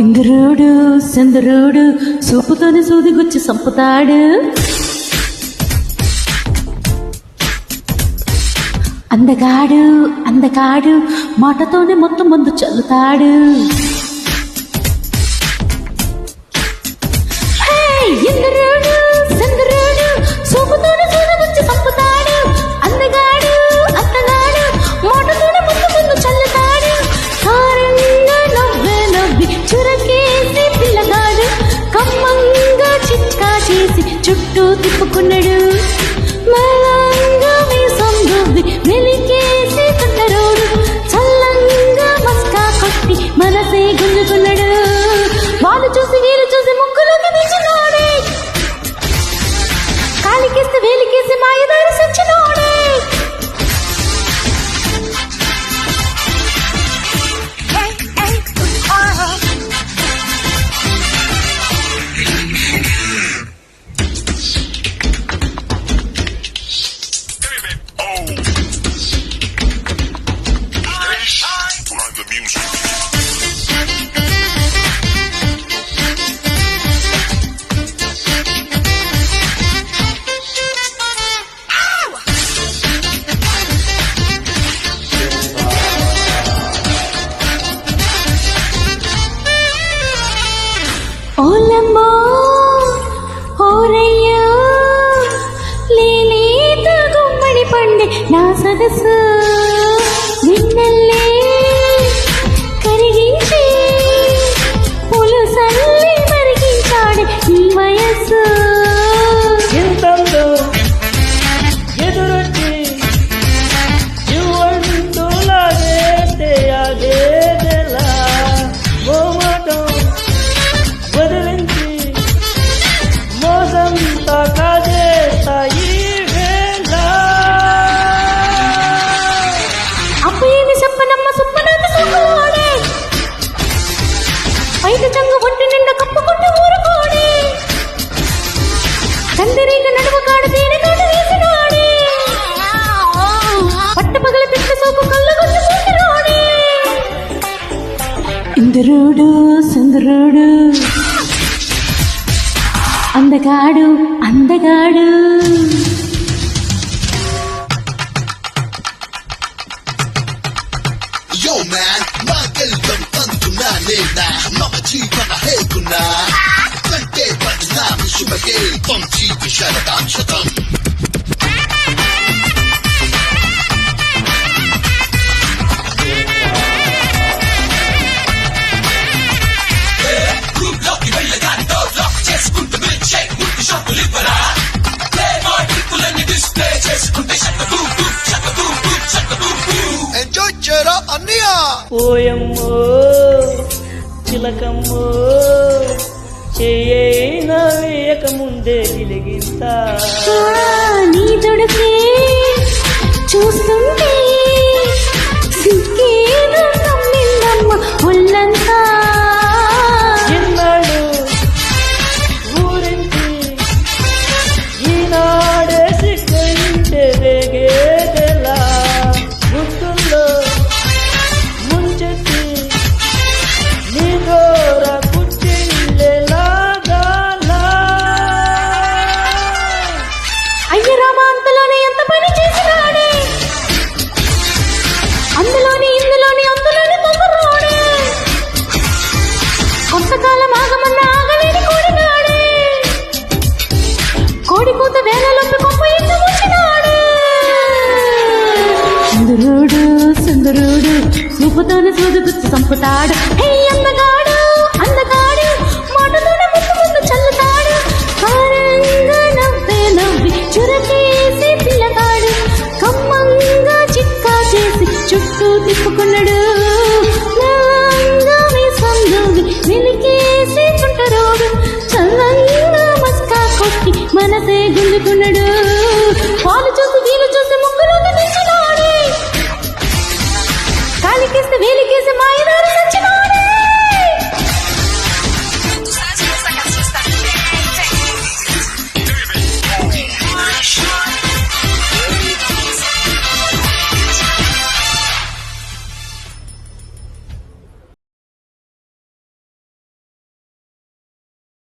ఇంద్రుడు చంద్రుడు చూపుతోనే సూదిగుచ్చి సంపుతాడు. అందగాడు అందగాడు మాటతోనే మొత్తం మందు చల్లుతాడు. ఇంద్రుడు చంద్రుడు చూపుతోనే సూదిగుచ్చి సంపుతాడు. అందగాడు అందగాడు మాటతోనే మొత్తం మందు చల్లుతాడు. కారంగా నవ్వే నవ్వి చురకేసి పిల్లగాడు కమ్మంగా చిట్కా చేసి చుట్టూ తిప్పుకున్నాడు. మలంగా మీసం దువ్వి మెలికేసి తండరోడు చల్లంగా మస్కా కొట్టి మనసే గుంజుకున్నాడు. వాళ్ళు చూసి వీళ్ళు చూసి ముక్కులోకి దించినోడే కాలికేస్తే వేలికేసి మాయదారి సచ్చినోడే. ఓలమ్మో ఓరయ్యో లేలేత గుమ్మడి పండే నా సదస్సు నిన్నల్లే కరిగించి పులుసల్లి మరిగించాడే నీ వయస్సు. ఇంతందు ఎదురొచ్చి ఇవ్వంటూ లాగేస్తే అదేదెలా మోమాటం వదిలించి మోసంతా కాజేస్తా ఈ వేళ. అప్పయ్యని చెప్పనమ్మ సుప్పనంత సుఖోడే బయట చంగు ఒంటి నిండా కప్పుకుంటూ ఊరుకోడే కందిరీగ నడుము కాడ తేనె కాడ వేసినోడే పట్ట పగల పిట్ట సోపు కళ్ళగొచ్చి చూసినోడే. ఇంద్రుడు చంద్రుడు అందగాడు అందగాడు. Yo man, magellam tantunna nena, mama chikana hekuna. Kante badnam shubake, pamchi bisharatam shatam. Enjoy చేయరా అన్నయ్య. ఓయమ్మో చిలకమ్మో చేయైనా వేయక ముందే గిలిగింతా. నీ తొడుకే చూస్తుంటే సిక్కేదో కమ్మిందమ్మ ఒళ్ళంతా. ఇన్నాళ్ళు ఊరించి ఈనాడే సిగ్గంటే రేగేదెలా గుర్తుల్లో ముంచెత్తి నీ దూర కుచ్చిళ్ళేలాగాలా. అయ్య రామ అంతలోనే ఎంత పని చేసినాడే అందులోని ఇందులోని అందులోని పొమ్మరోడే కొంతకాలం ఆగమన్న ఆగలేని కోడినాడే కోడి కూత వేలలోకి కొమ్మ ఇంటి వచ్చినాడే. చంద్రుడు చంద్రుడు చూపుతోనే సూదుగుచ్చి సంపుతాడు. హే అందగాడు అందగాడు